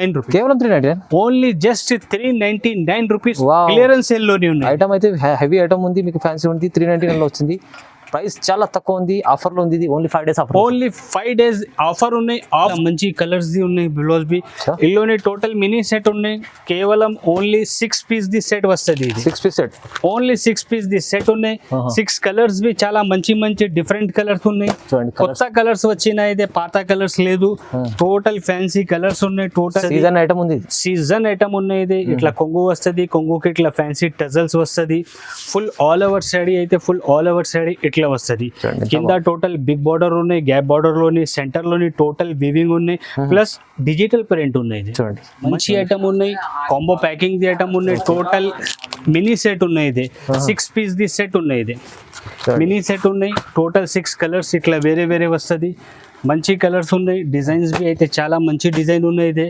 ₹9 కేవలం 399. Only just ₹399 Wow. Clearance sale లోనే ఉన్నాయి. ఐటమ్ అయితే హెవీ ఐటమ్ ఉంది, మీకు ఫ్యాన్సీ ఉంది. 399 లో వచ్చింది. ప్రైస్ చాలా తక్కువ ఉంది, ఆఫర్ లో ఉంది. ఇది only 5 days offer. Only 5 days offer ఉన్నాయి. మంచి కలర్స్ ది ఉన్నాయి, బ్లౌజ్ బి ఇల్లోనే టోటల్ మినీ సెట్ ఉన్నాయి. కేవలం ఓన్లీ 6 పీస్ ది సెట్ వస్తుంది. ఇది 6 piece సెట్, ఓన్లీ 6 పీస్ ది సెట్ ఉన్నాయి. 6 కలర్స్ బి చాలా మంచి మంచి డిఫరెంట్ కలర్స్ ఉన్నాయి. చూడండి, కొత్త కలర్స్ వచ్చినాయి, ఇదే పాత కలర్స్ లేదు. టోటల్ ఫ్యాన్సీ కలర్స్ ఉన్నాయి. టోటల్ సీజన్ ఐటమ్ ఉంది. సీజన్ ఐటమ్ ఉన్నాయి. ఇది ఇట్లా కొంగు వస్తుంది, కొంగుకి ఇట్లా ఫ్యాన్సీ టజల్స్ వస్తుంది. ఫుల్ ఆల్ ఓవర్ సాడీ అయితే ఫుల్ ఆల్ ఓవర్ సాడీ ఇట్లా వస్తుంది. కింద టోటల్ బిగ్ బార్డర్ ఉన్నాయి, గ్యాప్ బార్డర్ లోని, సెంటర్ లోని టోటల్ వివింగ్ ఉన్నాయి, ప్లస్ డిజిటల్ ప్రింట్ ఉన్నాయి. చూడండి, మంచి ఐటమ్ ఉన్నాయి. కాంబో ప్యాకింగ్ ది ఐటమ్ ఉన్నాయి. టోటల్ మినీ సెట్ ఉన్నాయి. ఇది 6 పీస్ ది సెట్ ఉన్నాయి. ఇది మినీ సెట్ ఉన్నాయి. టోటల్ 6 కలర్స్ ఇట్లా వేరే వేరే వస్తుంది. మంచి కలర్స్ ఉన్నాయి. డిజైన్స్ బి అయితే చాలా మంచి డిజైన్ ఉన్నాయి. ఇది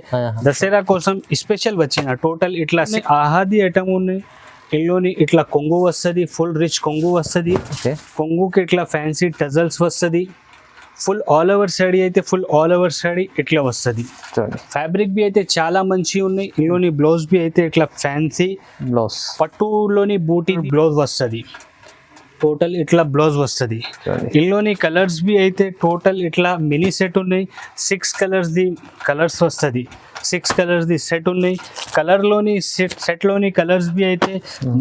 దసరా కోసం స్పెషల్ వచ్చిన టోటల్ ఇట్లా ఆహాది ఐటమ్ ఉన్నాయి. ఇల్లోని ఇట్లా కొంగు వస్తుంది, ఫుల్ రిచ్ కొంగు వస్తుంది. కొంగుకి ఇట్లా ఫ్యాన్సీ టజల్స్ వస్తుంది. ఫుల్ ఆల్ ఓవర్ సాడీ అయితే ఫుల్ ఆల్ ఓవర్ సాడీ ఇట్లా వస్తుంది. ఫ్యాబ్రిక్ బి అయితే చాలా మంచి ఉన్నాయి. ఇల్లోని బ్లౌజ్ బి అయితే ఇట్లా ఫ్యాన్సీ బ్లౌజ్, పట్టులోని బూటీ బ్లౌజ్ వస్తుంది. టోటల్ ఇట్లా బ్లౌజ్ వస్తుంది. ఇల్లోని కలర్స్ బి అయితే టోటల్ ఇట్లా మినీ సెట్ ఉన్నాయి. 6 కలర్స్ ది కలర్స్ వస్తుంది. 6 కలర్స్ ది సెట్ ఉన్నాయి. కలర్లోని సెట్లోని కలర్స్ బి అయితే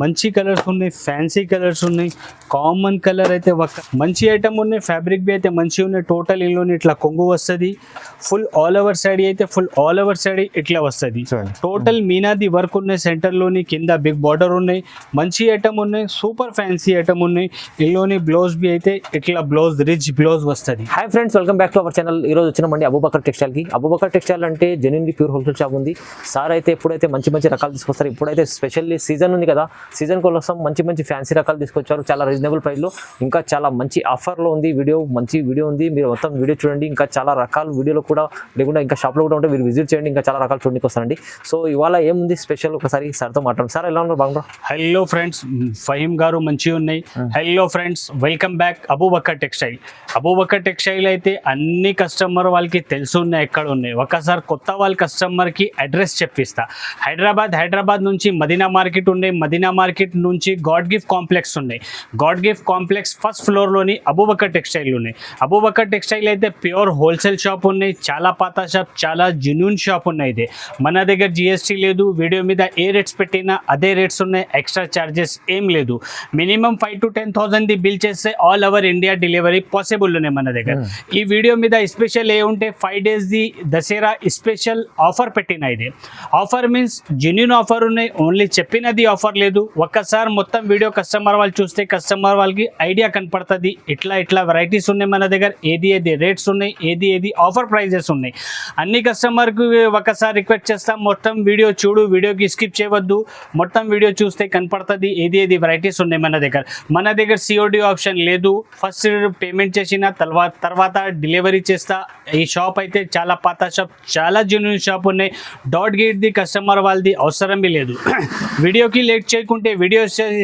మంచి కలర్స్ ఉన్నాయి, ఫ్యాన్సీ కలర్స్ ఉన్నాయి. కామన్ కలర్ అయితే ఒక మంచి ఐటమ్ ఉన్నాయి. ఫ్యాబ్రిక్ బి అయితే మంచి ఉన్నాయి. టోటల్ ఇల్లోని ఇట్లా కొంగు వస్తుంది. ఫుల్ ఆల్ ఓవర్ సాడీ అయితే ఫుల్ ఆల్ ఓవర్ సాడీ ఇట్లా వస్తుంది. టోటల్ మీనాది వర్క్ ఉన్నాయి. సెంటర్లోని కింద బిగ్ బార్డర్ ఉన్నాయి. మంచి ఐటమ్ ఉన్నాయి. సూపర్ ఫ్యాన్సీ ఐటమ్ ఉన్నాయి. ఇల్లోని బ్లౌజ్ బి అయితే ఇట్లా బ్లౌజ్ రిచ్ బ్లౌజ్ వస్తుంది. Hi friends, welcome back to our channel. ఈ రోజు వచ్చినామండి అబూబకర్ టెక్స్టైల్ కి. అబూబకర్ టెక్స్టైల్ అంటే జెన్యూన్లీ ప్యూర్ హోల్సేల్ షాప్ ఉంది. సార్ అయితే ఎప్పుడైతే మంచి మంచి రకాలు తీసుకొస్తారు, ఇప్పుడైతే స్పెషల్లీ సీజన్ ఉంది కదా, సీజన్ కోసం మంచి మంచి ఫ్యాన్సీ రకాలు తీసుకొచ్చారు. చాలా రీజనబుల్ ప్రైస్ లో, ఇంకా చాలా మంచి ఆఫర్ లో ఉంది. మంచి వీడియో ఉంది, మీరు మొత్తం వీడియో చూడండి. ఇంకా చాలా రకాలు వీడియోలో కూడా లేకుండా ఇంకా షాప్ లో కూడా ఉంటే మీరు విజిట్ చేయండి. ఇంకా చాలా రకాలు చూడడానికి వస్తారండి. సో ఇవాళ ఏముంది స్పెషల్, ఒకసారి సార్తో మాట్లాడండి. సార్ ఎలా ఉన్నారు? బాగున్నారు? హలో ఫ్రెండ్స్, ఫహీం గారు మంచిగా ఉన్నాయి. Hello friends, welcome back Abu Bakr textile. Abu Bakr textile అయితే అన్ని కస్టమర్ వాళ్ళకి తెలుసు ఉన్నాయి, ఎక్కడ ఉన్నాయి. ఒకసారి కొత్త వాళ్ళ కస్టమర్కి అడ్రస్ చెప్పిస్తా. హైదరాబాద్ నుంచి మదీనా మార్కెట్ ఉన్నాయి. మదీనా మార్కెట్ నుంచి గాడ్ గిఫ్ట్ కాంప్లెక్స్ ఉన్నాయి. గాడ్ గిఫ్ట్ కాంప్లెక్స్ ఫస్ట్ ఫ్లోర్లోని అబూబకర్ టెక్స్టైల్ ఉన్నాయి. అబూబకర్ టెక్స్టైల్ అయితే ప్యూర్ హోల్సేల్ షాప్ ఉన్నాయి. చాలా పాత షాప్, చాలా జెన్యూన్ షాప్ ఉన్నాయి. ఇది మన దగ్గర జిఎస్టీ లేదు. వీడియో మీద ఏ రేట్స్ పెట్టినా అదే రేట్స్ ఉన్నాయి. ఎక్స్ట్రా ఛార్జెస్ ఏం లేదు. మినిమం 5,000 to 10,000 ది బిల్ చేస్తే all over India delivery possible ఉన్నాయి మన దగ్గర. ఈ వీడియో మీద స్పెషల్ ఏ ఉంటే 5 days the Dasara special offer పెట్టిన. ఇది ఆఫర్ మీన్స్ జెన్యూన్ ఆఫర్ ఉన్నాయి. ఓన్లీ చెప్పినది ఆఫర్ లేదు. ఒక్కసారి మొత్తం వీడియో కస్టమర్ వాళ్ళు చూస్తే కస్టమర్ వాళ్ళకి ఐడియా కనపడుతుంది. ఇట్లా వెరైటీస్ ఉన్నాయి మన దగ్గర. ఏది రేట్స్ ఉన్నాయి, ఏది ఆఫర్ ప్రైజెస్ ఉన్నాయి. అన్ని కస్టమర్కి ఒకసారి రిక్వెస్ట్ చేస్తాం, మొత్తం వీడియో చూడు, వీడియోకి స్కిప్ చేయవద్దు. మొత్తం వీడియో చూస్తే కనపడుతుంది ఏది వెరైటీస్ ఉన్నాయి మన దగ్గర. మన దగ్గర COD ఆప్షన్ లేదు. ఫస్ట్ పేమెంట్ చేసిన తర్వాత డెలివరీ చేస్తా. ఈ షాప్ అయితే చాలా పాత షాప్, చాలా జెన్యూన్ షాప్ ఉన్నాయి. డాట్ గేట్ ది కస్టమర్ వాళ్ళది అవసరమే లేదు. వీడియోకి లేట్ చేయకుంటే వీడియో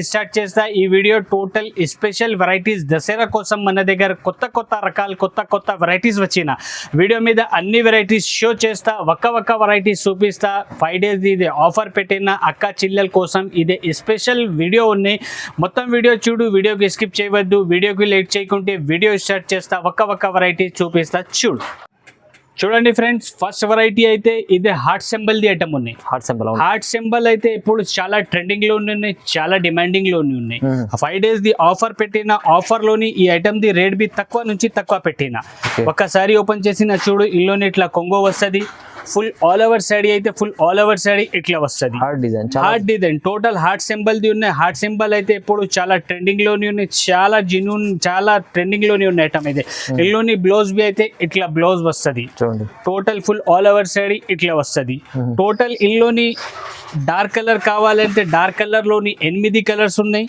స్టార్ట్ చేస్తా. ఈ video total special varieties Dasara కోసం మన దగ్గర కొత్త రకాలు కొత్త వెరైటీస్ వచ్చిన వీడియో మీద అన్ని వెరైటీస్ షో చేస్తా. ఒక్క వెరైటీస్ చూపిస్తా. 5 days ఇది ఆఫర్ పెట్టిన అక్క చిల్లెల కోసం ఇదే స్పెషల్ వీడియో ఉన్నాయి. మొత్తం వీడియో చూడు, వీడియోకి స్కిప్ చేయవద్దు. వీడియోకి లేట్ చేయకుంటే వీడియో స్టార్ట్ చేస్తా. ఒక్క వెరైటీ చూపిస్తా, చూడండి ఫ్రెండ్స్. ఫస్ట్ వెరైటీ అయితే ఇది హార్ట్ సింబల్ ది ఐటమ్ ఉన్నాయి. హార్ట్ సింబల్ అయితే ఇప్పుడు చాలా ట్రెండింగ్ లో ఉన్నాయి, చాలా డిమాండింగ్ లో ఉన్నాయి. 5 days ది ఆఫర్ పెట్టిన ఆఫర్ లోని ఈ ఐటమ్ ది రేట్ బి తక్కువ నుంచి తక్కువ పెట్టిన. ఒక్కసారి ఓపెన్ చేసిన చూడు, ఇల్లోని ఇట్లా కొంగో వస్తుంది. ఫుల్ ఆల్ ఓవర్ సాడీ అయితే ఫుల్ ఆల్ ఓవర్ సాడీ ఇట్లా వస్తుంది. Heart design total heart symbol the ఉన్నాయి. హార్ట్ సింబల్ అయితే ఇప్పుడు చాలా ట్రెండింగ్ లోని ఉన్నాయి, చాలా జెన్యూన్, చాలా ట్రెండింగ్ లోని ఉన్నాయి ఐటమ్ అయితే. ఇల్లోని బ్లౌజ్ బి అయితే ఇట్లా బ్లౌజ్ వస్తుంది. Total full all over sari ఇట్లా వస్తుంది. టోటల్ ఇల్లోని డార్క్ కలర్ కావాలంటే డార్క్ కలర్ లోని 8 కలర్స్ ఉన్నాయి.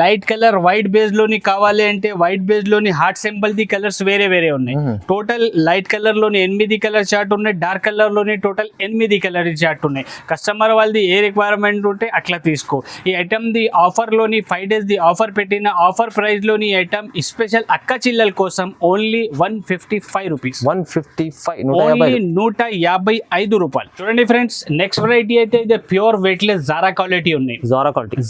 లైట్ కలర్ వైట్ బేస్ లోని కావాలి అంటే వైట్ బేస్ లోని హార్ట్ సింబల్ ది కలర్స్ వేరే ఉన్నాయి. టోటల్ లైట్ కలర్ లోని 8 కలర్ చార్ట్ ఉన్నాయి. డార్క్ కలర్ లోని టోటల్ 8 కలర్ చార్ట్ ఉన్నాయి. కస్టమర్ వాళ్ళది ఏ రిక్వైర్మెంట్ ఉంటే అట్లా తీసుకో. ఈ ఐటమ్ ది ఆఫర్ లోని 5 days ది ఆఫర్ పెట్టిన ఆఫర్ ప్రైస్ లోని ఐటమ్ స్పెషల్ అక్క చిల్లల కోసం ఓన్లీ 155 రూపీస్. 155 ఓన్లీ 155 రూపాయలు. చూడండి ఫ్రెండ్స్, నెక్స్ట్ వెరైటీ అయితే ఇది ప్యూర్ వెయిట్లెస్ జారా క్వాలిటీ ఉన్నాయి.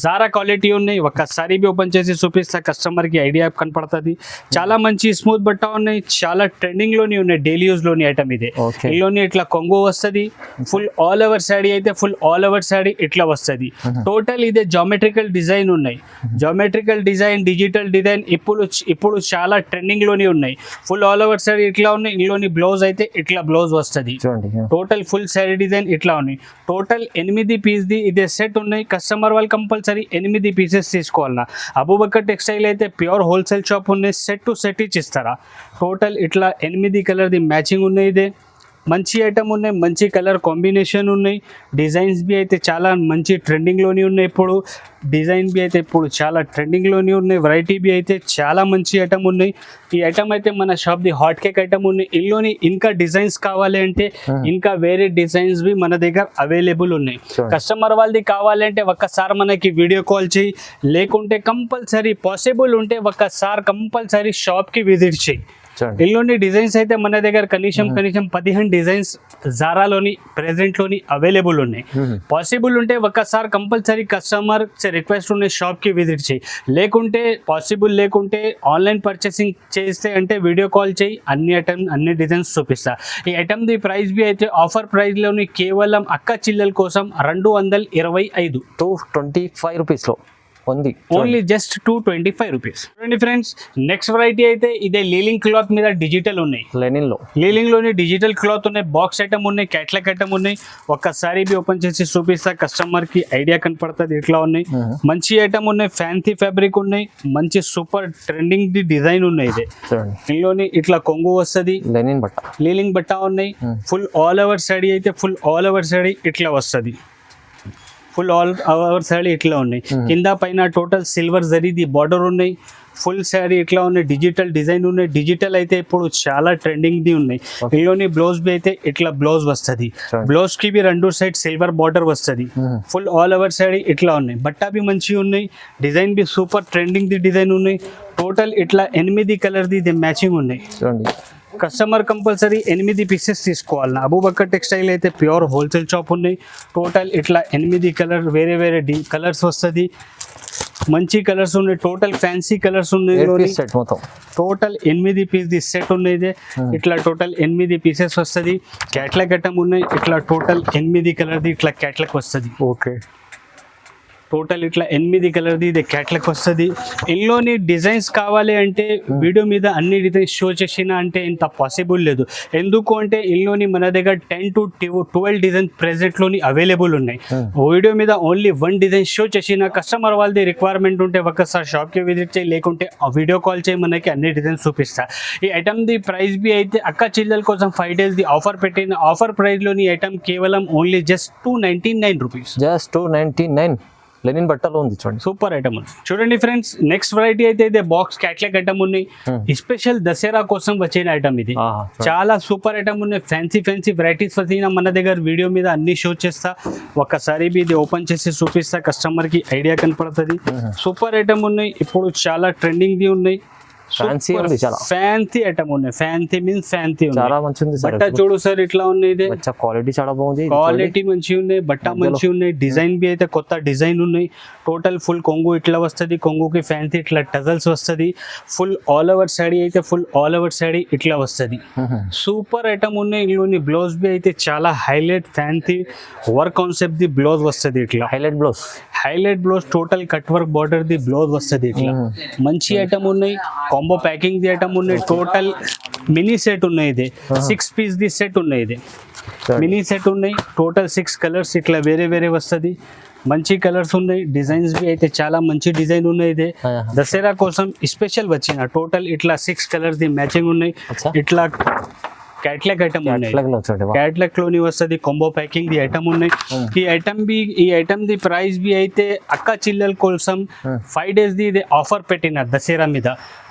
జారా క్వాలిటీ ఉన్నాయి. ఒక్కసారి ఓపెన్ చేసి చూపిస్తా, కస్టమర్ కి ఐడియా కనపడుతుంది. చాలా మంచి స్మూత్ బట్ట ఉన్నాయి, చాలా ట్రెండింగ్ లోని ఉన్నాయి, డైలీ యూజ్ లోని ఐటమ్ ఇది. ఇందులోని ఇట్లా కొంగు వస్తుంది, ఫుల్ ఆల్ ఓవర్ సాడీ అయితే ఫుల్ ఆల్ ఓవర్ సాడీ ఇట్లా వస్తుంది. టోటల్ ఇదే జామెట్రికల్ డిజైన్ ఉన్నాయి. జామెట్రికల్ డిజైన్, డిజిటల్ డిజైన్ ఇప్పుడు చాలా ట్రెండింగ్ లోని ఉన్నాయి. ఫుల్ ఆల్ ఓవర్ సాడీ ఇట్లా ఉన్నాయి. ఇందులోని బ్లౌజ్ అయితే ఇట్లా బ్లౌజ్ వస్తుంది. టోటల్ ఫుల్ సాడీ డిజైన్ ఇట్లా ఉన్నాయి. టోటల్ 8 పీస్ ది ఇదే సెట్ ఉన్నాయి. కస్టమర్ వాళ్ళు కంపల్సరీ 8 పీసెస్ తీసుకోవాలన్నా. అబూబకర్ టెక్స్టైల్ అయితే ప్యూర్ హోల్సేల్ షాప్ ఉన్నాయి, సెట్ టు సెట్ ఇచ్చిస్తారా. టోటల్ ఇట్లా 8 కలర్ది మ్యాచింగ్ ఉన్నాయి. ఇదే మంచి ఐటమ్ ఉన్నాయి, మంచి కలర్ కాంబినేషన్ ఉన్నాయి. డిజైన్స్ బి అయితే చాలా మంచి ట్రెండింగ్లోని ఉన్నాయి. ఇప్పుడు డిజైన్ బి అయితే ఇప్పుడు చాలా ట్రెండింగ్లోని ఉన్నాయి. వెరైటీ బి అయితే చాలా మంచి ఐటమ్ ఉన్నాయి. ఈ ఐటమ్ అయితే మన షాప్ది హాట్ కేక్ ఐటమ్ ఉన్నాయి. ఇందులోని ఇంకా డిజైన్స్ కావాలి అంటే ఇంకా వేరే డిజైన్స్ బి మన దగ్గర అవైలబుల్ ఉన్నాయి. కస్టమర్ వాళ్ళది కావాలంటే ఒక్కసారి మనకి వీడియో కాల్ చేయి, లేకుంటే కంపల్సరీ పాసిబుల్ ఉంటే ఒక్కసారి కంపల్సరీ షాప్కి విజిట్ చేయి. ఇందులోని డిజైన్స్ అయితే మన దగ్గర కనీసం 15 డిజైన్స్ జారాలోని ప్రెజెంట్లోని అవైలబుల్ ఉన్నాయి. పాసిబుల్ ఉంటే ఒక్కసారి కంపల్సరీ కస్టమర్ రిక్వెస్ట్ ఉన్న షాప్కి విజిట్ చేయి, లేకుంటే పాసిబుల్ లేకుంటే ఆన్లైన్ పర్చేసింగ్ చేస్తే అంటే వీడియో కాల్ చేయి, అన్ని డిజైన్స్ చూపిస్తా. ఈ ఐటమ్ది ప్రైస్ బి అయితే ఆఫర్ ప్రైస్లోని కేవలం అక్క చిల్లల కోసం 225 225 రూపీస్లో ఉంది. Only just 225 rupees. చూడండి ఫ్రెండ్స్, నెక్స్ట్ వెరైటీ అయితే ఇదే లీలింగ్ క్లాత్ మీద డిజిటల్ ఉన్నాయి. లీలింగ్ లోని డిజిటల్ క్లాత్ ఉన్నాయి, బాక్స్ ఐటమ్ ఉన్నాయి, క్యాట్లాగ్ ఐటమ్ ఉన్నాయి. ఒక్కసారి బి ఓపెన్ చేసి చూపిస్తా, కస్టమర్ కి ఐడియా కనపడుతుంది. ఇట్లా ఉన్నాయి, మంచి ఐటమ్ ఉన్నాయి, ఫ్యాన్సీ ఫ్యాబ్రిక్ ఉన్నాయి, మంచి సూపర్ ట్రెండింగ్ ది డిజైన్ ఉన్నాయి. ఇదే ఇందులోని ఇట్లా కొంగు వస్తుంది, లీలింగ్ బట్ట ఉన్నాయి. ఫుల్ ఆల్ ఓవర్ సాడీ అయితే ఫుల్ ఆల్ ఓవర్ సాడీ ఇట్లా వస్తుంది. ఫుల్ ఆల్ ఓవర్ సాడీ ఇట్లా ఉన్నాయి. కింద పైన టోటల్ సిల్వర్ జరీది బార్డర్ ఉన్నాయి. ఫుల్ శారీ ఇట్లా ఉన్నాయి, డిజిటల్ డిజైన్ ఉన్నాయి. డిజిటల్ అయితే ఇప్పుడు చాలా ట్రెండింగ్ ది ఉన్నాయి. ఇందులోని బ్లౌజ్ బి అయితే ఇట్లా బ్లౌజ్ వస్తుంది. బ్లౌజ్ కి బి 2 సైడ్ సిల్వర్ బార్డర్ వస్తుంది. ఫుల్ ఆల్ ఓవర్ సాడీ ఇట్లా ఉన్నాయి. బట్ట బి మంచిగా ఉన్నాయి, design be super trending the design ఉన్నాయి. టోటల్ ఇట్లా 8 కలర్ ది మ్యాచింగ్ ఉన్నాయి. కస్టమర్ కంపల్సరీ 8 పీసెస్ తీసుకోవాలి. అబూబకర్ టెక్స్టైల్ అయితే ప్యూర్ హోల్సేల్ షాప్ ఉన్నాయి. టోటల్ ఇట్లా 8 కలర్ వేరే వేరే కలర్స్ వస్తుంది, మంచి కలర్స్ ఉన్నాయి. టోటల్ ఫ్యాన్సీ కలర్స్ ఉన్నాయి. టోటల్ 8 పీస్ ది సెట్ ఉన్నాయి. ఇట్లా టోటల్ 8 పీసెస్ వస్తుంది. క్యాట్లాగ్ ఐటమ్ ఉన్నాయి. ఇట్లా టోటల్ 8 కలర్ది ఇట్లా క్యాట్లాగ్ వస్తుంది. ఓకే, టోటల్ ఇట్లా 8 కలర్ది ఇది క్యాట్లాగ్ వస్తుంది. ఇందులోని డిజైన్స్ కావాలి అంటే వీడియో మీద అన్ని డిజైన్స్ షో చేసిన అంటే ఇంత పాసిబుల్ లేదు. ఎందుకు అంటే ఇందులోని మన దగ్గర 10 to 12 డిజైన్ ప్రెజెంట్లోని అవైలబుల్ ఉన్నాయి. వీడియో మీద ఓన్లీ 1 డిజైన్ షో చేసిన కస్టమర్ వాళ్ళది రిక్వైర్మెంట్ ఉంటే ఒకసారి షాప్కి విజిట్ చేయి, లేకుంటే వీడియో కాల్ చేయి, మనకి అన్ని డిజైన్స్ చూపిస్తా. ఈ ఐటమ్ది ప్రైస్ బి అయితే అక్క చిల్లల కోసం 5 days ది ఆఫర్ పెట్టిన ఆఫర్ ప్రైస్లోని ఐటమ్ కేవలం only just 299 rupees. Just 299 linen బట్టలో ఉంది. చూడండి, సూపర్ ఐటమ్ ఉంది. చూడండి ఫ్రెండ్స్, నెక్స్ట్ వెరైటీ అయితే ఇదే బాక్స్ క్యాట్లాగ్ ఐటమ్ ఉన్నాయి. స్పెషల్ దసరా కోసం వచ్చిన ఐటమ్ ఇది. చాలా సూపర్ ఐటమ్ ఉన్నాయి. ఫ్యాన్సీ వెరైటీస్ వచ్చిన మన దగ్గర వీడియో మీద అన్ని షో చేస్తా. ఒక్కసారి ఇది ఓపెన్ చేసి చూపిస్తా, కస్టమర్ కి ఐడియా కనపడుతుంది. సూపర్ ఐటమ్ ఉన్నాయి, ఇప్పుడు చాలా ట్రెండింగ్ ది ఉన్నాయి. ఫ్యాన్సీ ఉంది, చాలా ఫ్యాన్సీ ఐటమ్ ఉన్నాయి. ఫ్యాన్సీ మీన్స్ ఫ్యాన్సీ ఉంది, చాలా మంచిగా ఉంది. బట్ట చూడు సార్ ఇట్లా ఉన్నాయి. క్వాలిటీ చాలా బాగుంది, క్వాలిటీ మంచిగా ఉన్నాయి, బట్ట మంచిగా ఉన్నాయి. డిజైన్ బి అయితే కొత్త డిజైన్ ఉన్నాయి. టోటల్ ఫుల్ కొంగు ఇట్లా వస్తుంది, కొంగుకి ఫ్యాన్సీ ఇట్లా టజల్స్ వస్తుంది. ఫుల్ ఆల్ ఓవర్ సాడీ అయితే ఫుల్ ఆల్ ఓవర్ సాడీ ఇట్లా వస్తుంది. సూపర్ ఐటమ్ ఉన్నాయి. ఇందులోని బ్లౌజ్ బి అయితే చాలా హైలైట్ ఫ్యాన్సీ వర్క్ కాన్సెప్ట్ ది బ్లౌజ్ వస్తుంది. ఇట్లా highlight blouse total cut work border the blouse వస్తుంది. ఇట్లా మంచి ఐటమ్ ఉన్నాయి. కాంబో ప్యాకింగ్ ది ఐటమ్ ఉన్నాయి. టోటల్ మినీ సెట్ ఉన్నాయి. ఇది 6 పీస్ ది సెట్ ఉన్నాయి. ఇది మినీ సెట్ ఉన్నాయి. టోటల్ 6 కలర్స్ ఇట్లా వేరే వేరే వస్తుంది. మంచి కలర్స్ ఉన్నాయి. డిజైన్స్ బి అయితే చాలా మంచి డిజైన్ ఉన్నాయి. ఇది దసరా కోసం స్పెషల్ వచ్చిన టోటల్ ఇట్లా 6 కలర్స్ ది మ్యాచింగ్ ఉన్నాయి. ఇట్లా క్యాట్లాగ్ ఐటమ్ ఉన్నాయి. Catalog లో చూడండి వా. క్యాట్లాగ్ లోని వస్తుంది, కాంబో ప్యాకింగ్ ది ఐటమ్ ఉన్నాయి. ఈ ఐటమ్ ది ప్రైస్ బి అయితే అక్క చిల్లల కోసం 5 days ది ఇది ఆఫర్ పెట్టిన దసరా మీద.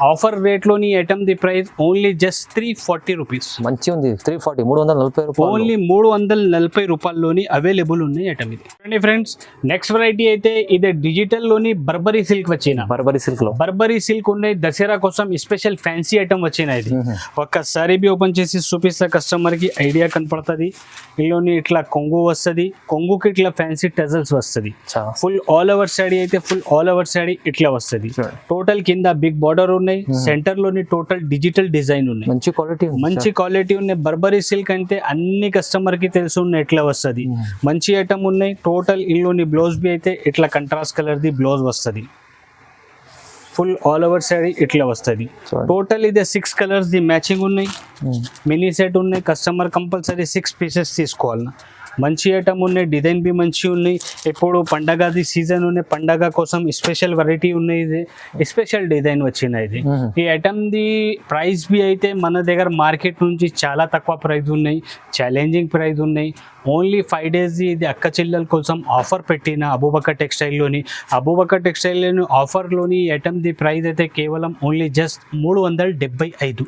ఆఫర్ రేట్ లోని ఐటమ్ ది ప్రైస్ ఓన్లీ జస్ట్ 340 రూపీస్. మంచి ఉంది 340 340 రూపాయలు. ఓన్లీ 340 రూపాయల్లోని అవైలబుల్ ఉన్నాయి ఐటమ్ ఇది. చూడండి ఫ్రెండ్స్, నెక్స్ట్ వెరైటీ అయితే ఇది డిజిటల్ లోని బర్బరీ సిల్క్ వచ్చిన. బర్బరీ సిల్క్ లో బర్బరీ సిల్క్ ఉన్నాయి, దసరా కోసం స్పెషల్ ఫ్యాన్సీ ఐటమ్ వచ్చిన. ఇది ఒక్కసారి బి ఓపెన్ చేసి చూపిస్తే కస్టమర్ కి ఐడియా కనపడుతుంది. ఇందులోని ఇట్లా కొంగు వస్తుంది, కొంగుకి ఇట్లా ఫ్యాన్సీ టజల్స్ వస్తుంది. ఫుల్ ఆల్ ఓవర్ సాడీ అయితే ఫుల్ ఆల్ ఓవర్ సాడీ ఇట్లా వస్తుంది. టోటల్ కింద బిగ్ బార్డర్ ఉన్నాయి, సెంటర్ లోని టోటల్ డిజిటల్ డిజైన్ ఉన్నాయి. మంచి క్వాలిటీ ఉన్నాయి. బర్బరీ సిల్క్ అంటే అన్ని కస్టమర్ కి తెలుసు ఉన్నాయి ఎట్లా వస్తుంది. మంచి ఐటమ్ ఉన్నాయి. టోటల్ ఇందులోని బ్లౌజ్ బి అయితే ఇట్లా కంట్రాస్ట్ కలర్ ది బ్లౌజ్ వస్తుంది. ఫుల్ ఆల్ ఓవర్ సారీ ఇట్లా వస్తుంది. టోటల్ ఇది 6 కలర్స్ ది మ్యాచింగ్ ఉన్నాయి. మినీ సెట్ ఉన్నాయి. కస్టమర్ కంపల్సరీ 6 పీసెస్ తీసుకోవాలి. మంచి ఐటమ్ ఉన్నాయి, డిజైన్ బి మంచి ఉన్నాయి. ఇప్పుడు పండగది సీజన్ ఉన్నాయి, పండగ కోసం స్పెషల్ వెరైటీ ఉన్నాయి. ఇది స్పెషల్ డిజైన్ వచ్చిన ఇది. ఈ ఐటమ్ ది ప్రైస్ బి అయితే మన దగ్గర మార్కెట్ నుంచి చాలా తక్కువ ప్రైస్ ఉన్నాయి, ఛాలెంజింగ్ ప్రైస్ ఉన్నాయి. ఓన్లీ 5 days ఇది అక్క చెల్లెల కోసం ఆఫర్ పెట్టిన అబూబకర్ టెక్స్టైల్లోని. అబూబకర్ టెక్స్టైల్లోని ఆఫర్లోని ఐటమ్ ది ప్రైస్ అయితే కేవలం only just 375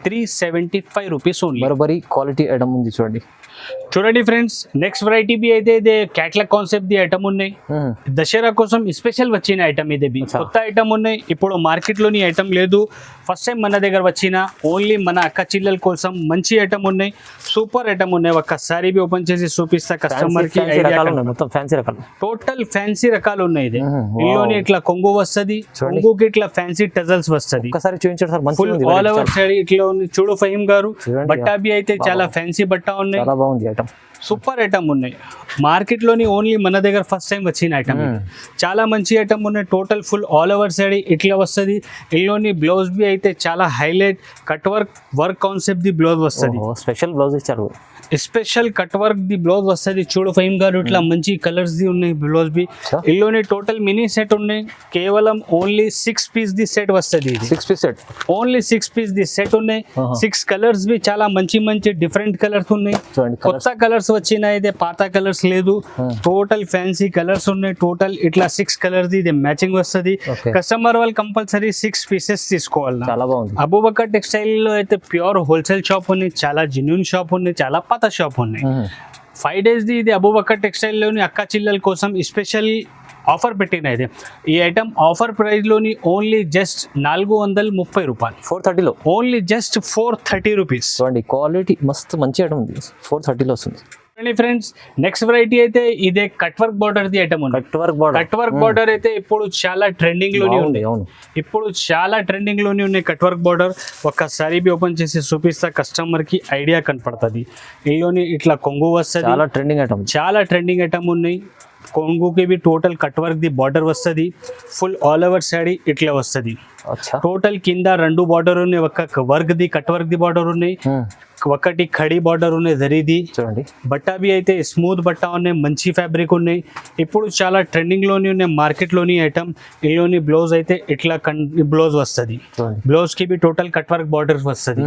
375 rupees only. Burberry quality item ఉంది చూడండి. చూడండి ఫ్రెండ్స్, నెక్స్ట్ వెరైటీ బి అయితే ఇది క్యాట్లాగ్ కాన్సెప్ట్ ది ఐటమ్ ఉన్నాయి. దసరా కోసం స్పెషల్ వచ్చిన ఐటమ్ ఇది బి. కొత్త ఐటమ్ ఉన్నాయి, ఇప్పుడు మార్కెట్ లోని ఐటమ్ లేదు. ఫస్ట్ టైం మన దగ్గర వచ్చిన ఓన్లీ మన అక్క చిల్లల కోసం మంచి ఐటమ్ ఉన్నాయి, సూపర్ ఐటమ్ ఉన్నాయి. ఒక్కసారి బి ఓపెన్ చేసి చూపిస్తా కస్టమర్ కి. మొత్తం ఫ్యాన్సీ రకాలు, టోటల్ ఫ్యాన్సీ రకాలు ఉన్నాయి. ఇది ఇందులోని ఇట్లా కొంగు వస్తుంది, కొంగుకి ఇట్లా ఫ్యాన్సీ టజల్స్ వస్తుంది. ఒకసారి చూపించండి sir. Full all over sari ఇట్లా ఉంది. చూడు ఫహీం గారు, బట్టా బి అయితే చాలా ఫ్యాన్సీ బట్టా ఉన్నాయి. సూపర్ ఐటమ్ ఉన్నాయి. మార్కెట్ లోని ఓన్లీ మన దగ్గర ఫస్ట్ టైం వచ్చిన ఐటమ్. చాలా మంచి ఐటమ్ ఉన్నాయి. Total full all over sari ఇట్లా వస్తుంది. ఇందులోని బ్లౌజ్ బి అయితే చాలా హైలైట్ కట్ వర్క్ కాన్సెప్ట్ ది బ్లౌజ్ వస్తుంది. స్పెషల్ బ్లౌజ్ ఇచ్చారు, స్పెషల్ కట్ వర్క్ ది బ్లౌజ్ వస్తుంది. చూడు ఫహీం గారు, ఇట్లా మంచి కలర్స్ ది ఉన్నాయి బ్లౌజ్ బి. ఇందులోని టోటల్ మినీ సెట్ ఉన్నాయి. కేవలం ఓన్లీ 6 పీస్ ది సెట్ వస్తుంది. 6 పీస్ సెట్, ఓన్లీ 6 పీస్ ది సెట్ ఉన్నాయి. 6 కలర్స్ బి చాలా మంచి డిఫరెంట్ కలర్స్ ఉన్నాయి. కొత్త కలర్స్ వచ్చినాయి, ఇది పాత కలర్స్ లేదు. టోటల్ ఫ్యాన్సీ కలర్స్ ఉన్నాయి. టోటల్ ఇట్లా 6 కలర్స్ ఇది మ్యాచింగ్ వస్తుంది. కస్టమర్ వాళ్ళు కంపల్సరీ 6 పీసెస్ తీసుకోవాలి. చాలా బాగుంది. అబూబకర్ టెక్స్టైల్ లో అయితే ప్యూర్ హోల్సేల్ షాప్ ఉంది, చాలా జెన్యూన్ షాప్ ఉంది, చాలా పాత షాప్ ఉన్నాయి. 5 days ది ఇది అబూబకర్ టెక్స్టైల్ లోని అక్క చిల్లల కోసం స్పెషల్ ఆఫర్ పెట్టిన. ఇది ఈ ఐటమ్ ఆఫర్ ప్రైస్ లోని ఓన్లీ జస్ట్ 430 రూపాయలు. 430 లో ఓన్లీ జస్ట్ 430 రూపీస్. చూడండి క్వాలిటీ మస్తు మంచి ఐటమ్ ఉంది. 430 లో వస్తుంది. ఫ్రెండ్స్, నెక్స్ట్ వెరైటీ అయితే ఇదే cut work border the item ఉంది. కట్ వర్క్ బార్డర్ అయితే ఇప్పుడు చాలా ట్రెండింగ్ లోనే ఉంది. Cut work border. ఒక్కసారి బి ఓపెన్ చేసి చూపిస్తా కస్టమర్ కి ఐడియా కనపడుతుంది. ఇందులోని ఇట్లా కొంగు వస్తుంది. చాలా ట్రెండింగ్ ఐటమ్ ఉన్నాయి. కొంగుకి బి టోటల్ కట్ వర్క్ ది బార్డర్ వస్తుంది. ఫుల్ ఆల్ ఓవర్ సాడీ ఇట్లా వస్తుంది. టోటల్ కింద 2 బార్డర్ ఉన్నాయి. ఒక వర్క్ ది కట్ వర్క్ ది బార్డర్ ఉన్నాయి, ఒకటి ఖడీ బార్డర్ ఉన్నాయి జరీది. చూడండి బట్టా బి అయితే స్మూత్ బట్టా ఉన్నాయి, మంచి ఫ్యాబ్రిక్ ఉన్నాయి. ఇప్పుడు చాలా ట్రెండింగ్ లోని ఉన్నాయి మార్కెట్ లోని ఐటమ్. ఇందులోని బ్లౌజ్ అయితే ఇట్లా బ్లౌజ్ వస్తుంది. బ్లౌజ్ కి బి టోటల్ కట్ వర్క్ బార్డర్ వస్తుంది.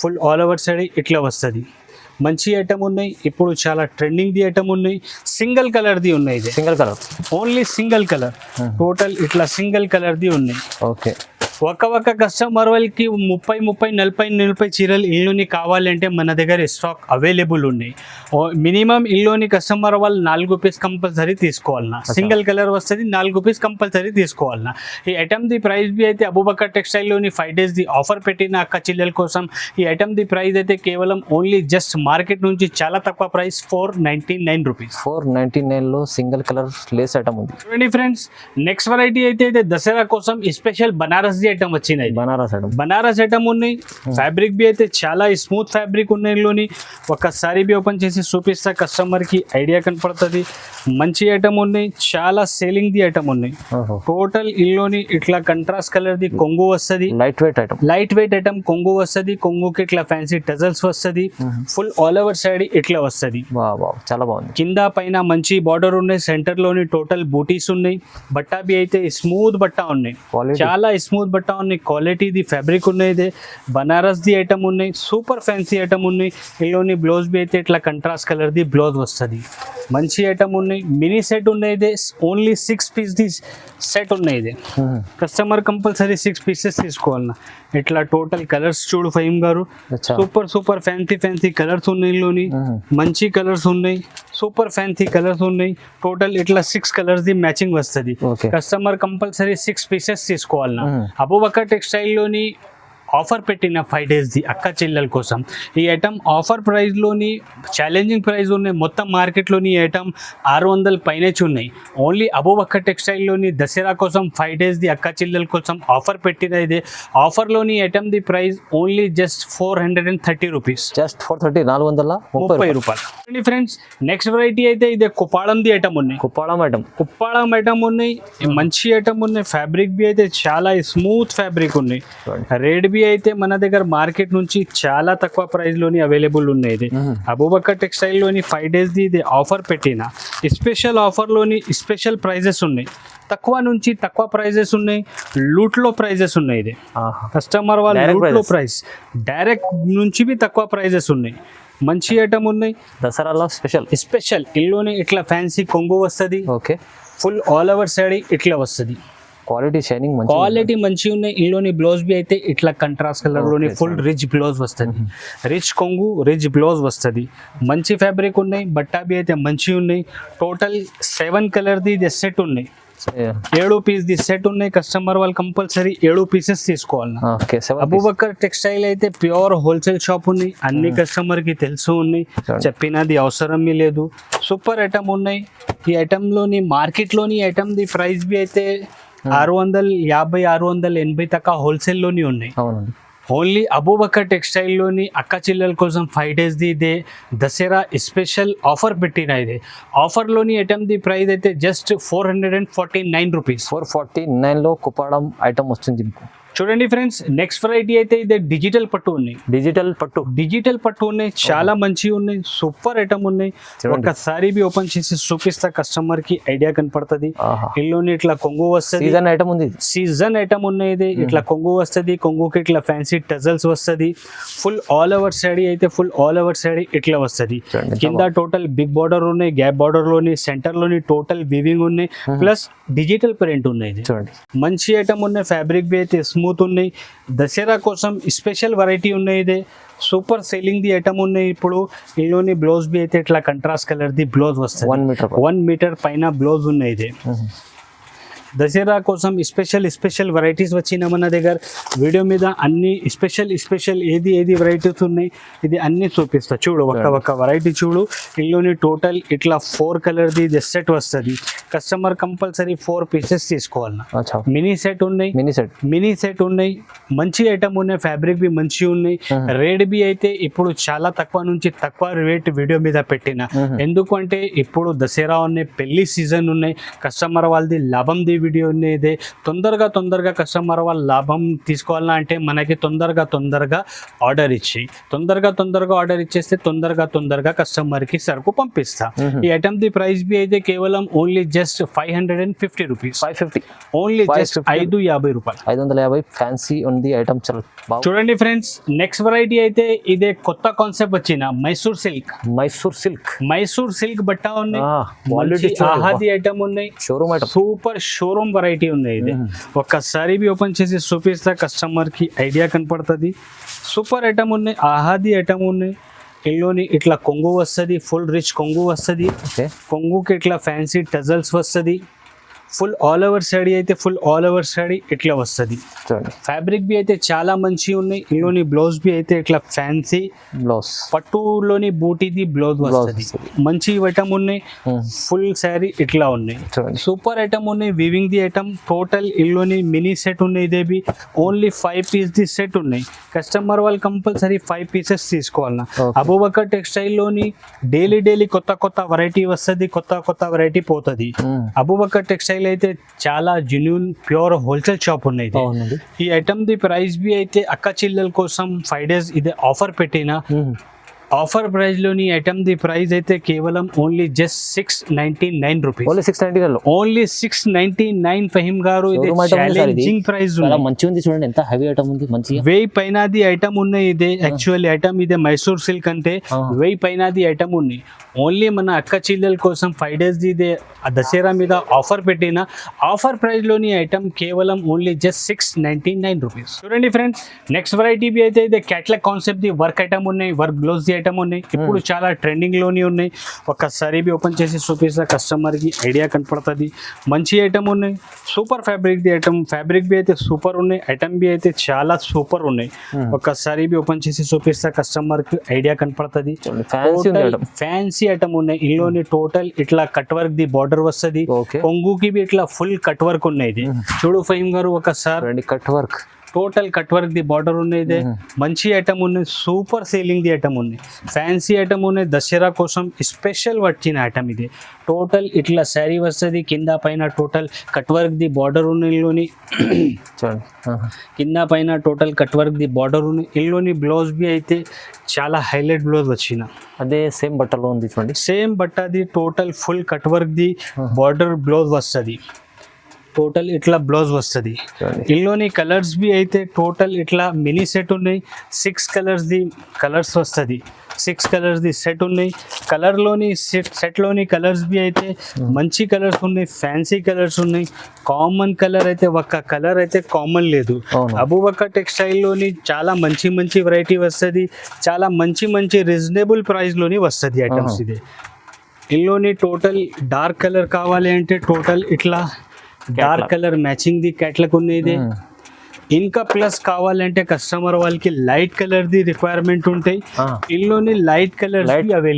ఫుల్ ఆల్ ఓవర్ సాడీ ఇట్లా వస్తుంది. మంచి ఐటమ్ ఉన్నాయి. ఇప్పుడు చాలా ట్రెండింగ్ ది ఐటమ్ ఉన్నాయి. సింగిల్ కలర్ ది ఉన్నాయి. Only single colour. టోటల్ ఇట్లా సింగిల్ కలర్ ది ఉన్నాయి. ఓకే, ఒక కస్టమర్ వాళ్ళకి 30-40 చీరలు ఇల్లుని కావాలంటే మన దగ్గర స్టాక్ అవైలబుల్ ఉన్నాయి. మినిమం ఇల్లుని కస్టమర్ వాళ్ళు 4 పీస్ కంపల్సరీ తీసుకోవాలన్నా. సింగిల్ కలర్ వస్తుంది, 4 పీస్ కంపల్సరీ తీసుకోవాలన్నా. ఈ ఐటమ్ ది ప్రైస్ బి అయితే అబూబకర్ టెక్స్టైల్లోని 5 days ది ఆఫర్ పెట్టిన అక్క చిల్లెల కోసం. ఈ ఐటమ్ ది ప్రైస్ అయితే కేవలం ఓన్లీ జస్ట్ మార్కెట్ నుంచి చాలా తక్కువ ప్రైస్ 499 రూపీస్. 499 లో సింగిల్ కలర్ లేస్ ఐటమ్ ఉంది. చూడండి ఫ్రెండ్స్, నెక్స్ట్ వెరైటీ అయితే దసరా కోసం స్పెషల్ బనారస్ ఐటమ్ వచ్చినాయి. బనారస్ ఐటమ్ ఉన్నాయి. ఫ్యాబ్రిక్ బి అయితే చాలా స్మూత్ ఫ్యాబ్రిక్ ఉన్నాయి. ఇందులోని ఒకసారి బి ఓపెన్ చేసి చూపిస్తా కస్టమర్ కి ఐడియా కనపడుతుంది. మంచి ఐటమ్ ఉన్నాయి, చాలా సేలింగ్ ది ఐటమ్ ఉన్నాయి. టోటల్ ఇందులోని ఇట్లా కంట్రాస్ట్ కలర్ ది కొంగు వస్తుంది. లైట్ వెయిట్ ఐటమ్ కొంగు వస్తుంది. కొంగుకి ఇట్లా ఫ్యాన్సీ టజల్స్ వస్తుంది. ఫుల్ ఆల్ ఓవర్ సైడ్ ఇట్లా వస్తుంది. చాలా బాగుంది. కింద పైన మంచి బార్డర్ ఉన్నాయి. సెంటర్ లోని టోటల్ బూటీస్ ఉన్నాయి. బట్టా బి అయితే స్మూత్ బట్టా ఉన్నాయి. చాలా స్మూత్ బట్టా ఉన్నాయి, క్వాలిటీది ఫ్యాబ్రిక్ ఉన్నాయి, బనారస్ది ఐటమ్ ఉన్నాయి, సూపర్ ఫ్యాన్సీ ఐటమ్ ఉన్నాయి. ఇందులోని బ్లౌజ్ బి అయితే ఇట్లా కంట్రాస్ట్ కలర్ది బ్లౌజ్ వస్తుంది. మంచి ఐటమ్ ఉన్నాయి. మినీ సెట్ ఉన్నాయి, ఓన్లీ 6 పీస్ది సెట్ ఉన్నాయి. కస్టమర్ కంపల్సరీ 6 పీసెస్ తీసుకోవాలన్నా. ఇట్లా టోటల్ కలర్స్ చూడు ఫహీమ్ గారు, సూపర్ సూపర్ ఫ్యాన్సీ కలర్స్ ఉన్నాయి. ఇందులోని మంచి కలర్స్ ఉన్నాయి, సూపర్ ఫ్యాన్సీ కలర్స్ ఉన్నాయి. టోటల్ ఇట్లా 6 కలర్స్ ది మ్యాచింగ్ వస్తుంది. కస్టమర్ కంపల్సరీ 6 పీసెస్ తీసుకోవాలన్నా. అబూబకర్ టెక్స్టైల్ లోని ఆఫర్ పెట్టిన 5 days అక్క చెల్లెల కోసం ఈ ఐటమ్ ఆఫర్ ప్రైస్లోని ఛాలెంజింగ్ ప్రైస్ ఉన్నాయి. మొత్తం మార్కెట్లోని ఈ ఐటమ్ 600 పైనే ఉన్నాయి. ఓన్లీ అబూబకర్ టెక్స్టైల్లోని దసరా కోసం 5 days అక్క చెల్లెల కోసం ఆఫర్ పెట్టిన ఇది. ఆఫర్లోని ఐటమ్ ది price only just 430 rupees. Just 430, 430 రూపాయలు. ఫ్రెండ్స్ నెక్స్ట్ వెరైటీ అయితే ఇదే కుప్పాడంది ఐటమ్ ఉన్నాయి. కుప్పాడం ఐటమ్ ఉన్నాయి, మంచి ఐటమ్ ఉన్నాయి. ఫ్యాబ్రిక్ బి అయితే చాలా స్మూత్ ఫ్యాబ్రిక్ ఉన్నాయి. రేట్ బి అయితే మన దగ్గర మార్కెట్ నుంచి చాలా తక్కువ ప్రైస్ లోని అవైలబుల్ ఉన్నాయి. అబూబకర్ టెక్స్టైల్ లోని 5 days ఇది ఆఫర్ పెట్టిన స్పెషల్ ఆఫర్ లోని స్పెషల్ ప్రైజెస్ ఉన్నాయి. తక్కువ నుంచి తక్కువ ప్రైజెస్ ఉన్నాయి, లూట్ లో ప్రైజెస్ ఉన్నాయి. ఇది కస్టమర్ వాళ్ళ లూట్ లో ప్రైస్, డైరెక్ట్ నుంచి బి తక్కువ ప్రైజెస్ ఉన్నాయి. మంచి ఐటమ్ ఉన్నాయి. దసరాలో స్పెషల్ ఇందులోనే ఇట్లా ఫ్యాన్సీ కొంగు వస్తుంది. Okay, full all over sari ఇట్లా వస్తుంది. క్వాలిటీ షైనింగ్ క్వాలిటీ మంచిగా ఉన్నాయి. ఇందులోని బ్లౌజ్ బి అయితే ఇట్లా కంట్రాస్ట్ కలర్ లోని ఫుల్ రిచ్ బ్లౌజ్ వస్తుంది. రిచ్ కొంగు రిచ్ బ్లౌజ్ వస్తుంది. మంచి ఫ్యాబ్రిక్ ఉన్నాయి. బట్టా బి అయితే మంచిగా ఉన్నాయి. టోటల్ 7 కలర్ది ఇది సెట్ ఉన్నాయి. 7 పీస్ ది సెట్ ఉన్నాయి. కస్టమర్ వాళ్ళు కంపల్సరీ 7 పీసెస్ తీసుకోవాలి. అబూబకర్ టెక్స్టైల్ అయితే ప్యూర్ హోల్సేల్ షాప్ ఉంది. అన్ని కస్టమర్ కి తెలుసు ఉన్నాయి, చెప్పినది అవసరం లేదు. సూపర్ ఐటమ్ ఉన్నాయి. ఈ ఐటమ్ లోని మార్కెట్ లోని ఐటమ్ ది ప్రైస్ బి అయితే 650, 680 దాకా హోల్సేల్ లోని ఉన్నాయి. ఓన్లీ అబూబకర్ టెక్స్టైల్ లోని అక్క చెల్లెల కోసం 5 days ఇదే దసరా స్పెషల్ ఆఫర్ పెట్టిన ఇది. ఆఫర్ లోని ఐటమ్ ది ప్రైస్ అయితే జస్ట్ 449 రూపీస్. 449 లో కుప్పాడం ఐటమ్ వస్తుంది. చూడండి ఫ్రెండ్స్ నెక్స్ట్ వెరైటీ అయితే ఇదే డిజిటల్ పట్టు ఉన్నాయి. డిజిటల్ పట్టు ఉన్నాయి, చాలా మంచిగా ఉన్నాయి. సూపర్ ఐటమ్ ఉన్నాయి. ఒకసారి బి ఓపెన్ చేసి చూపిస్తా, కస్టమర్ కి ఐడియా కనపడుతుంది. ఇందులోని ఇట్లా కొంగు వస్తుంది. సీజన్ ఐటమ్ ఉన్నాయి. ఇది ఇట్లా కొంగు వస్తుంది. కొంగుకి ఇట్లా ఫ్యాన్సీ టజల్స్ వస్తుంది. ఫుల్ ఆల్ ఓవర్ సారీ అయితే ఫుల్ ఆల్ ఓవర్ సారీ ఇట్లా వస్తుంది. కింద టోటల్ బిగ్ బార్డర్ ఉన్నాయి, గ్యాప్ బార్డర్ లోని సెంటర్ లోని టోటల్ వీవింగ్ ఉన్నాయి, ప్లస్ డిజిటల్ ప్రింట్ ఉన్నాయి. మంచి ఐటమ్ ఉన్నాయి. ఫ్యాబ్రిక్ బి అయితే స్మూత్ ఉన్నాయి. దసరా కోసం స్పెషల్ వెరైటీ ఉన్నాయి. ఇది సూపర్ సేలింగ్ ది ఐటమ్ ఉన్నాయి. ఇప్పుడు ఇందులోని బ్లౌజ్ బి అయితే ఇట్లా కంట్రాస్ట్ కలర్ ది బ్లౌజ్ వస్తుంది. 1 మీటర్ పైన బ్లౌజ్ ఉన్నాయి. ఇది దసరా కోసం స్పెషల్ వెరైటీస్ వచ్చిన మన దగ్గర. వీడియో మీద అన్ని స్పెషల్ ఏది వెరైటీస్ ఉన్నాయి ఇది అన్ని చూపిస్తా. చూడు ఒక వెరైటీ చూడు. ఇందులోని టోటల్ ఇట్లా 4 కలర్ది సెట్ వస్తుంది. కస్టమర్ కంపల్సరీ 4 పీసెస్ తీసుకోవాలన్నా. మినీ సెట్ ఉన్నాయి. మంచి ఐటమ్ ఉన్నాయి. ఫ్యాబ్రిక్ బి మంచి ఉన్నాయి. రేట్ బి అయితే ఇప్పుడు చాలా తక్కువ నుంచి తక్కువ రేట్ వీడియో మీద పెట్టిన. ఎందుకంటే ఇప్పుడు దసరా ఉన్నాయి, పెళ్లి సీజన్ ఉన్నాయి. కస్టమర్ వాళ్ళది లాభం ది వీడియో అనేది తొందరగా కస్టమర్ వాళ్ళ లాభం తీసుకోవాలన్నా అంటే మనకి తొందరగా ఆర్డర్ ఇచ్చేస్తే తొందరగా కస్టమర్ కి సరుకు పంపిస్తా. ఈ ఐటమ్ ది ప్రైస్ బి అయితే కేవలం only just 550 rupees. Only just 550 రూపాయలు. 550 ఫ్యాన్సీ ఉంది ఐటమ్. చూడండి ఫ్రెండ్స్ నెక్స్ట్ వెరైటీ అయితే ఇదే కొత్త కాన్సెప్ట్ వచ్చిన మైసూర్ సిల్క్ బట్ట ఉన్నాయి. ఆహాది ఐటమ్ ఉన్నాయి. సూపర్ షోరూమ్ వెరైటీ ఉన్నాయి. ఇది ఒక్కసారి బి ఓపెన్ చేసి చూపిస్తా, కస్టమర్ కి ఐడియా కనపడుతుంది. సూపర్ ఐటమ్ ఉన్నాయి. ఆహాది ఐటమ్ ఉన్నాయి. ఇందులోని ఇట్లా కొంగు వస్తుంది. ఫుల్ రిచ్ కొంగు వస్తుంది. కొంగుకి ఇట్లా ఫ్యాన్సీ టజల్స్ వస్తుంది. ఫుల్ ఆల్ ఓవర్ సారీ అయితే ఫుల్ ఆల్ ఓవర్ సారీ ఇట్లా వస్తుంది. ఫ్యాబ్రిక్ బి అయితే చాలా మంచిగా ఉన్నాయి. ఇందులోని బ్లౌజ్ బి అయితే ఇట్లా ఫ్యాన్సీ బ్లౌజ్, పట్టులోని బూటీది బ్లౌజ్ వస్తుంది. మంచి ఐటమ్ ఉన్నాయి. ఫుల్ సారీ ఇట్లా ఉన్నాయి. సూపర్ ఐటమ్ ఉన్నాయి. వీవింగ్ ది ఐటమ్ టోటల్ ఇందులోని మినీ సెట్ ఉన్నాయి. ఇదే బి ఓన్లీ 5 పీస్ ది సెట్ ఉన్నాయి. కస్టమర్ వాళ్ళు కంపల్సరీ 5 పీసెస్ తీసుకోవాలన్నా. అబూబకర్ టెక్స్టైల్ లోని డైలీ కొత్త వెరైటీ వస్తుంది, కొత్త వెరైటీ పోతుంది. అబూబకర్ టెక్స్టైల్ అయితే చాలా జెన్యూన్ ప్యూర్ హోల్సేల్ షాప్ ఉన్నాయి. ఈ ఐటమ్ ది ప్రైస్ బి అయితే అక్క చెల్లెల కోసం 5 days ఇదే ఆఫర్ పెట్టిన. ఆఫర్ ప్రైస్ లోని ఐటమ్ ది ప్రైస్ అయితే కేవలం ఓన్లీ జస్ట్ 699 రూపీస్. ఓన్లీ 699 లో ఓన్లీ 699 ఫహీం గారు. ఇది Showroom item ఉంది సార్ ఇది. ఛాలెంజింగ్ ప్రైస్ చాలా మంచిగా ఉంది చూడండి, ఎంత హెవీ ఐటమ్ ఉంది మంచిగా. 1000 పైనది ఐటమ్ ఉన్నాయి. ఇదే యాక్చువల్లీ ఐటమ్ ఇదే మైసూర్ సిల్క్ అంటే 1000 పైనది ఐటమ్ ఉంది. ఓన్లీ మన అక్క చెల్లెల కోసం 5 days ఇదే దసరా మీద ఆఫర్ పెట్టిన ఆఫర్ ప్రైస్ లోని ఐటమ్ కేవలం ఓన్లీ జస్ట్ 699 రూపీస్. చూడండి ఫ్రెండ్స్, నెక్స్ట్ వెరైటీ బి అయితే ఇదే catalogue concept the work item ఉన్నాయి, వర్క్ బ్లౌజ్ ది ఐటమ్ ఉన్నాయి. ఇప్పుడు చాలా ట్రెండింగ్ లోని ఉన్నాయి. ఒక్కసారి బి ఓపెన్ చేసి చూపిస్తా, కస్టమర్ కి ఐడియా కనపడుతుంది. మంచి ఐటమ్ ఉన్నాయి, సూపర్ ఫ్యాబ్రిక్ ది ఐటమ్. ఫ్యాబ్రిక్ బి అయితే సూపర్ ఉన్నాయి, ఐటమ్ బి అయితే చాలా సూపర్ ఉన్నాయి. ఒక్కసారి బి ఓపెన్ చేసి చూపిస్తా, కస్టమర్ కి ఐడియా కనపడుతుంది. ఫ్యాన్సీ ఐటమ్ ఉన్నాయి. ఇందులోని టోటల్ ఇట్లా కట్ వర్క్ ది బార్డర్ వస్తుంది. కొంగుకి బి ఇట్లా ఫుల్ కట్ వర్క్ ఉన్నాయి. ఇది చూడు ఫహీం గారు, ఒకసారి cut work, total cut work ది బార్డర్ ఉన్నాయి. మంచి ఐటమ్ ఉన్నాయి, సూపర్ సేలింగ్ ది ఐటమ్ ఉన్నాయి, ఫ్యాన్సీ ఐటమ్ ఉన్నాయి. దసరా కోసం స్పెషల్ వచ్చిన ఐటమ్ ఇది. టోటల్ ఇట్లా శారీ వస్తుంది, కింద పైన టోటల్ కట్ వర్క్ ది బార్డర్ ఉన్నాయి. ఇందులోని కింద పైన టోటల్ కట్ వర్క్ ది బార్డర్ ఉన్నాయి. ఇందులోని బ్లౌజ్ బి అయితే చాలా హైలైట్ బ్లౌజ్ వచ్చిన, అదే సేమ్ బట్టలో ఉంది చూడండి. సేమ్ బట్టది టోటల్ ఫుల్ కట్ వర్క్ ది బార్డర్ బ్లౌజ్ వస్తుంది. టోటల్ ఇట్లా బ్లౌజ్ వస్తుంది. ఇందులోని కలర్స్ బి అయితే టోటల్ ఇట్లా మినీ సెట్ ఉన్నాయి. 6 కలర్స్ ది కలర్స్ వస్తుంది. 6 కలర్స్ ది సెట్ ఉన్నాయి. కలర్లోని సెట్లోని కలర్స్ బి అయితే మంచి కలర్స్ ఉన్నాయి, ఫ్యాన్సీ కలర్స్ ఉన్నాయి. కామన్ కలర్ అయితే ఒక్క కలర్ అయితే కామన్ లేదు. అబూబకర్ టెక్స్టైల్లోని చాలా మంచి మంచి వెరైటీ వస్తుంది, చాలా మంచి మంచి రీజనబుల్ ప్రైస్లోని వస్తుంది ఐటమ్స్. ఇది ఇందులోని టోటల్ డార్క్ కలర్ కావాలి అంటే టోటల్ ఇట్లా dark colour matching the catalogue ఉన్నాయి. ఇంకా ప్లస్ కావాలంటే కస్టమర్ వాళ్ళకి లైట్ కలర్ ది రిక్వైర్మెంట్ ఉంటాయి. ఇందులోని లైట్ కలర్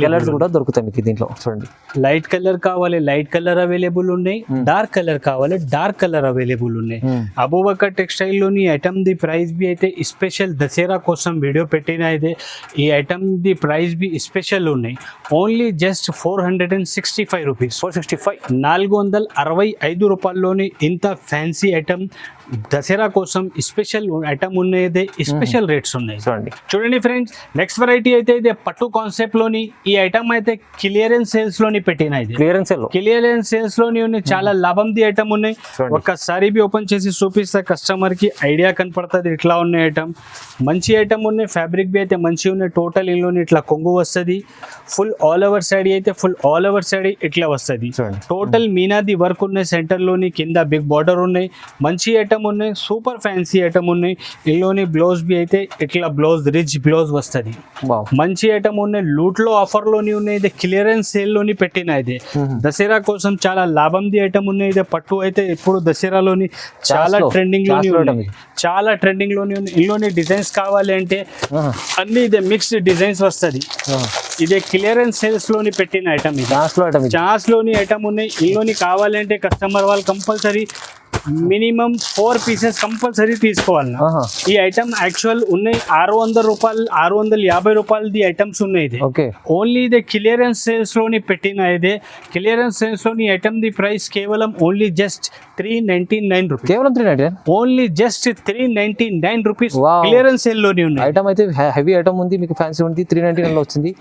కలర్స్ కూడా దొరుకుతాయి మీకు దీంట్లో. చూడండి, లైట్ కలర్ కావాలి, లైట్ కలర్ అవైలబుల్ ఉన్నాయి. డార్క్ కలర్ కావాలి, డార్క్ కలర్ అవైలబుల్ ఉన్నాయి. అబూబకర్ టెక్స్టైల్ లోని ఐటమ్ ది ప్రైస్ బి అయితే స్పెషల్ దసరా కోసం వీడియో పెట్టిన అయితే ఈ ఐటమ్ ది ప్రైస్ బి స్పెషల్ ఉన్నాయి. Only just 465 rupees. 465 రూపాయల్లోని ఇంత ఫ్యాన్సీ ఐటమ్ దసరా కోసం స్పెషల్ ఐటమ్ ఉన్నాయి, స్పెషల్ రేట్స్ ఉన్నాయి. చూడండి ఫ్రెండ్స్, నెక్స్ట్ వెరైటీ అయితే ఇదే పట్టు కాన్సెప్ట్ లోని ఈ ఐటమ్ అయితే క్లియరెన్స్ సేల్స్ లోని పెట్టిన. ఇది క్లియరెన్స్ సేల్స్ లోని ఉన్నాయి, చాలా లాభం ది ఐటమ్ ఉన్నాయి. ఒక్కసారి బి ఓపెన్ చేసి చూపిస్తే కస్టమర్ కి ఐడియా కనపడుతుంది. ఇట్లా ఉన్నాయి ఐటమ్, మంచి ఐటమ్ ఉన్నాయి. ఫ్యాబ్రిక్ బి అయితే మంచి ఉన్నాయి. టోటల్ ఇందులోని ఇట్లా కొంగు వస్తుంది. ఫుల్ ఆల్ ఓవర్ సైడ్ అయితే ఫుల్ ఆల్ ఓవర్ సైడ్ ఇట్లా వస్తుంది. టోటల్ మీనాది వర్క్ ఉన్నాయి. సెంటర్ లోని కింద బిగ్ బార్డర్ ఉన్నాయి. మంచి ఐటమ్ ఉన్నాయి, సూపర్ ఫ్యాన్సీ ఐటమ్ ఉన్నాయి. ఇందులోని బ్లౌజ్ బి అయితే ఇట్లా బ్లౌజ్ రిచ్ బ్లౌజ్ వస్తుంది. మంచి ఐటమ్ ఉన్నాయి. లూట్ లో ఆఫర్ లోని ఉన్నాయి. ఇది క్లియరెన్స్ సేల్ లోని పెట్టిన. ఇది దసరా కోసం చాలా లాభం ది ఐటమ్ ఉన్నాయి. ఇది పట్టు అయితే ఇప్పుడు దసరాలోని చాలా ట్రెండింగ్ లోని ఉన్నాయి, చాలా ట్రెండింగ్ లోని ఉన్నాయి. ఇందులోని డిజైన్స్ కావాలి అంటే అన్ని ఇదే మిక్స్డ్ డిజైన్స్ వస్తుంది. ఇదే క్లియరెన్స్ సేల్స్ లోని పెట్టిన ఐటమ్. ఇది ఛాన్స్ లోని ఐటమ్ ఉన్నాయి. ఇందులోని కావాలంటే కస్టమర్ వాళ్ళు కంపల్సరీ మినిమం 4 పీసెస్ కంపల్సరీ తీసుకోవాలి. ఈ ఐటమ్ యాక్చువల్ ఉన్నాయి 600 రూపాయలు, 650 రూపాయలు ది ఐటమ్స్ ఉన్నాయి. ఇది ఓన్లీ ఇదే క్లియరెన్స్ సేల్స్ లోని పెట్టిన. ఇదే క్లియరెన్స్ సేల్స్ లోని ఐటమ్ ది ప్రైస్ కేవలం ఓన్లీ జస్ట్ 399 రూపీస్. కేవలం 399, only just 399 rupees clearance sale లోని ఉంది. ఐటమ్ అయితే హెవీ ఐటమ్ ఉంది, మీకు ఫ్యాన్సీ ఉంది. 399 లో వచ్చింది.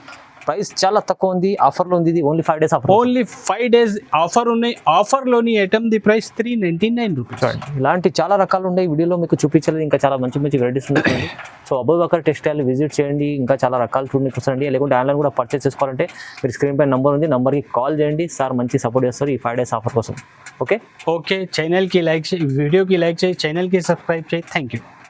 ప్రైస్ చాలా తక్కువ ఉంది, ఆఫర్లో ఉంది. ఇది only 5 days offer, only 5 days offer ఉన్నాయి. ఆఫర్లోని ఐటమ్ ది ప్రైస్ 399 రూపీస్. ఇలాంటి చాలా రకాలు ఉన్నాయి. వీడియోలో మీకు చూపించలేదు, ఇంకా చాలా మంచి మంచి వెరైటీస్ ఉన్నాయి. సో అబూబకర్ టెక్స్టైల్ విజిట్ చేయండి, ఇంకా చాలా రకాలు చూడండి. లేకుంటే ఆన్లైన్ కూడా పర్చేస్ చేసుకోవాలంటే మీరు స్క్రీన్ పై నెంబర్ ఉంది, నెంబర్కి కాల్ చేయండి. సార్ మంచి సపోర్ట్ చేస్తారు ఈ 5 days ఆఫర్ కోసం. ఓకే, ఛానల్కి లైక్ చేయి, వీడియోకి లైక్ చేయి, ఛానల్కి సబ్స్క్రైబ్ చేయి. Thank you.